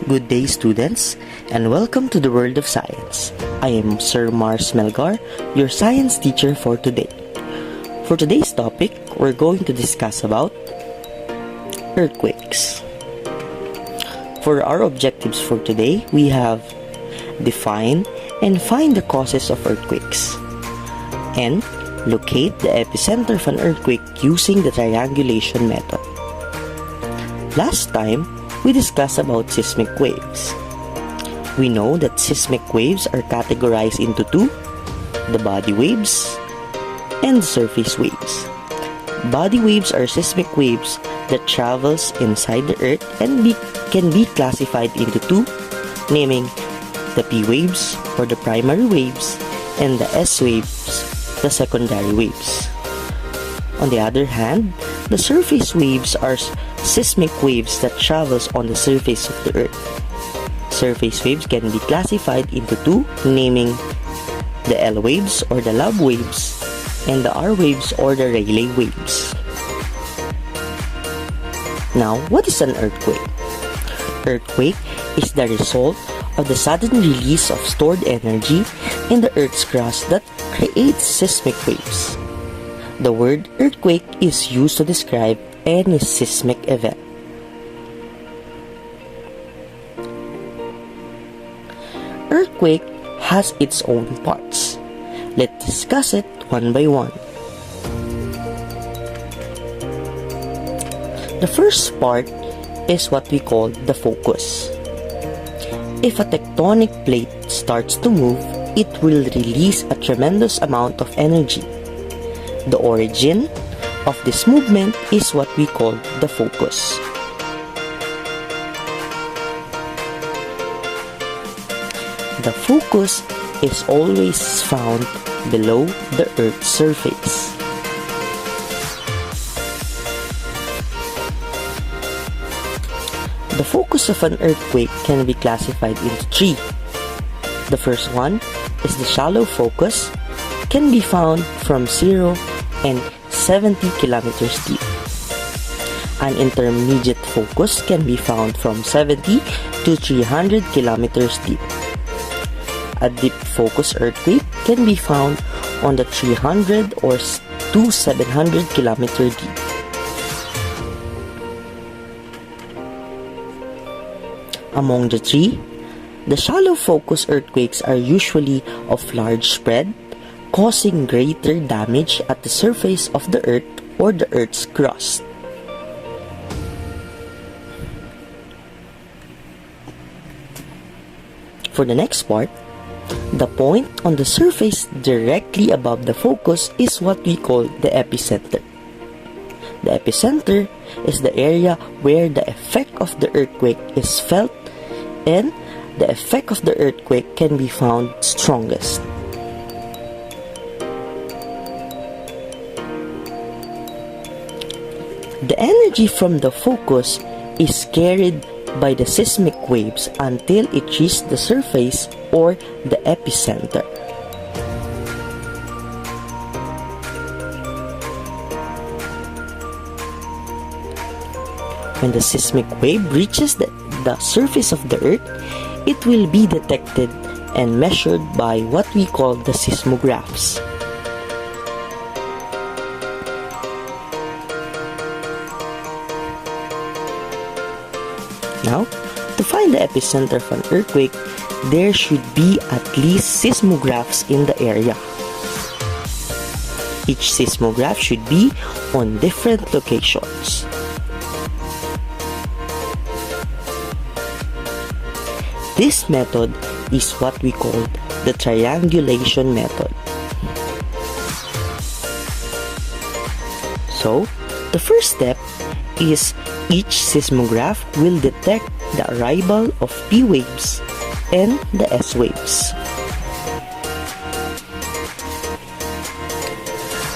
Good day, students, and welcome to the world of science. I am Sir Mars Melgar, your science teacher for today. For today's topic, we're going to discuss about earthquakes. For our objectives for today, we have define and find the causes of earthquakes, and locate the epicenter of an earthquake using the triangulation method. Last time, we discussed about seismic waves. We know that seismic waves are categorized into two, the body waves and the surface waves. Body waves are seismic waves that travels inside the earth and can be classified into two, naming the P waves or the primary waves and the S waves, the secondary waves. On the other hand, the surface waves are seismic waves that travels on the surface of the earth. Surface waves can be classified into two, naming the L waves or the Love waves and the R waves or the Rayleigh waves. Now, what is an earthquake? Earthquake is the result of the sudden release of stored energy in the earth's crust that creates seismic waves. The word earthquake is used to describe any seismic event. Earthquake has its own parts. Let's discuss it one by one. The first part is what we call the focus. If a tectonic plate starts to move, it will release a tremendous amount of energy. The origin of this movement is what we call the focus. The focus is always found below the Earth's surface. The focus of an earthquake can be classified into three. The first one is the shallow focus, can be found from 0 and 70 kilometers deep. An intermediate focus can be found from 70 to 300 kilometers deep. A deep focus earthquake can be found on the 300 or to 700 kilometer deep. Among the three, the shallow focus earthquakes are usually of large spread, causing greater damage at the surface of the earth or the earth's crust. For the next part, the point on the surface directly above the focus is what we call the epicenter. The epicenter is the area where the effect of the earthquake is felt, and the effect of the earthquake can be found strongest. The energy from the focus is carried by the seismic waves until it reaches the surface or the epicenter. When the seismic wave reaches the surface of the earth, it will be detected and measured by what we call the seismographs. Now, to find the epicenter of an earthquake, there should be at least seismographs in the area. Each seismograph should be on different locations. This method is what we call the triangulation method. So, the first step is each seismograph will detect the arrival of P waves and the S waves.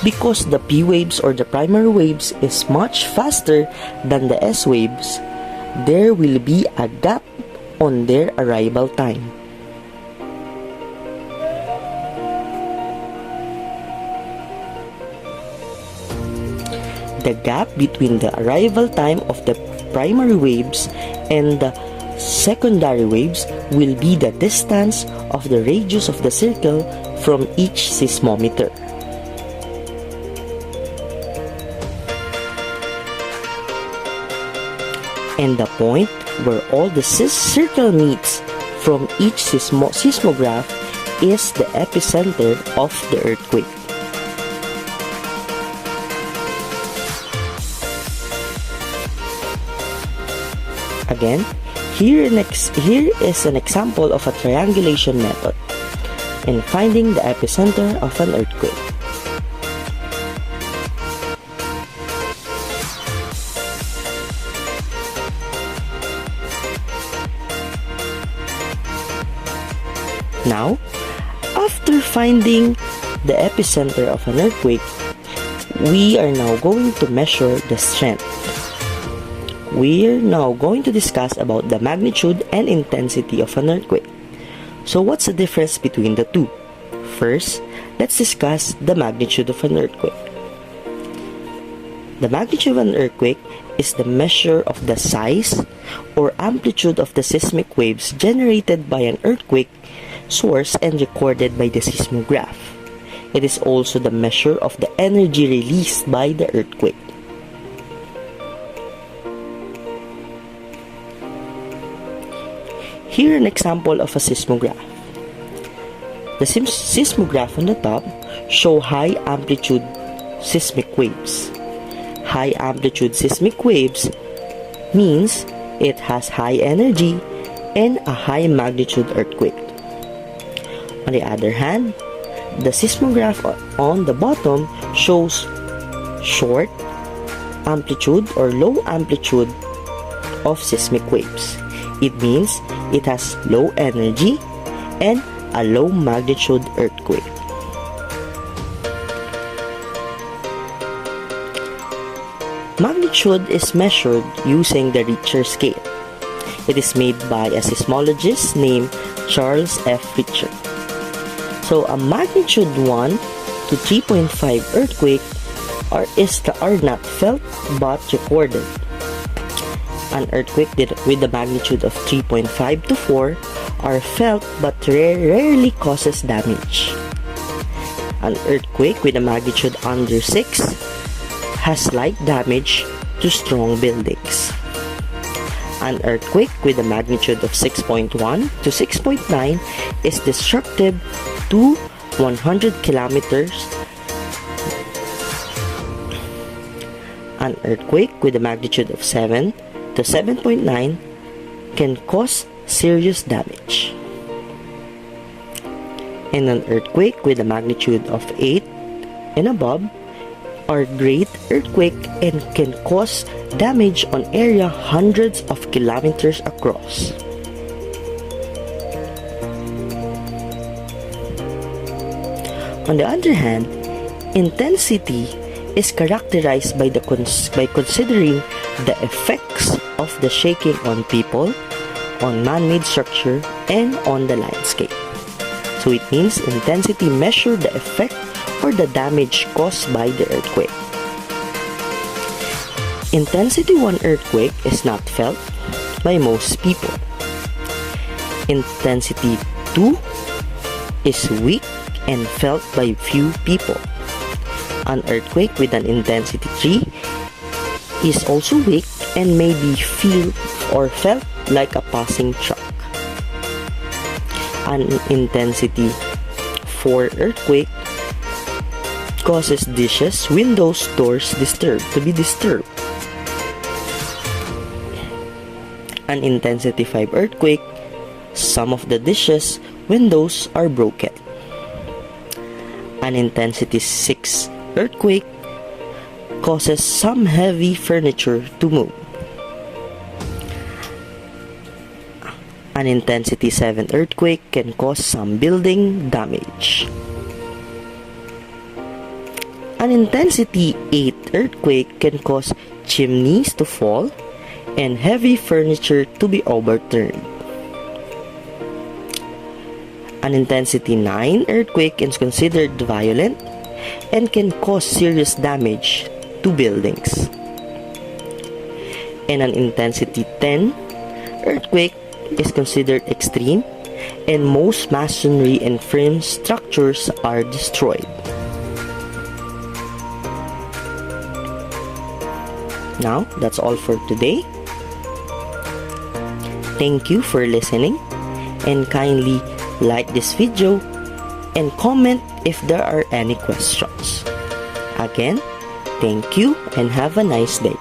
Because the P waves or the primary waves is much faster than the S waves, there will be a gap on their arrival time. The gap between the arrival time of the primary waves and the Secondary waves will be the distance of the radius of the circle from each seismometer. And the point where all the circle meets from each seismograph is the epicenter of the earthquake. Again, here is an example of a triangulation method in finding the epicenter of an earthquake. Now, after finding the epicenter of an earthquake, we are now going to measure the strength. We're now going to discuss about the magnitude and intensity of an earthquake. So what's the difference between the two? First, let's discuss the magnitude of an earthquake. The magnitude of an earthquake is the measure of the size or amplitude of the seismic waves generated by an earthquake source and recorded by the seismograph. It is also the measure of the energy released by the earthquake. Here an example of a seismograph. The seismograph on the top show high amplitude seismic waves. High amplitude seismic waves means it has high energy and a high magnitude earthquake. On the other hand, the seismograph on the bottom shows short amplitude or low amplitude of seismic waves. It means it has low energy and a low magnitude earthquake. Magnitude is measured using the Richter scale. It is made by a seismologist named Charles F. Richter. So a magnitude 1 to 3.5 earthquake are not felt but recorded. An earthquake with a magnitude of 3.5 to 4 are felt but rarely causes damage. An earthquake with a magnitude under 6 has slight damage to strong buildings. An earthquake with a magnitude of 6.1 to 6.9 is destructive to 100 kilometers. An earthquake with a magnitude of 7 to 7.9 can cause serious damage. And an earthquake with a magnitude of 8 and above are great earthquake and can cause damage on area hundreds of kilometers across. On the other hand, intensity is characterized by considering the effects of the shaking on people, on man-made structure, and on the landscape. So it means intensity measures the effect or the damage caused by the earthquake. Intensity 1 earthquake is not felt by most people. Intensity 2 is weak and felt by few people. An earthquake with an intensity 3 is also weak and may be felt like a passing truck. An intensity 4 earthquake causes dishes, windows, doors to be disturbed. An intensity 5 earthquake, some of the dishes, windows are broken. An intensity 6 earthquake causes some heavy furniture to move. An intensity 7 earthquake can cause some building damage. An intensity 8 earthquake can cause chimneys to fall and heavy furniture to be overturned. An intensity 9 earthquake is considered violent and can cause serious damage to buildings. And an intensity 10 earthquake is considered extreme, and most masonry and frame structures are destroyed. Now, that's all for today. Thank you for listening, and kindly like this video and comment if there are any questions. Again, thank you and have a nice day.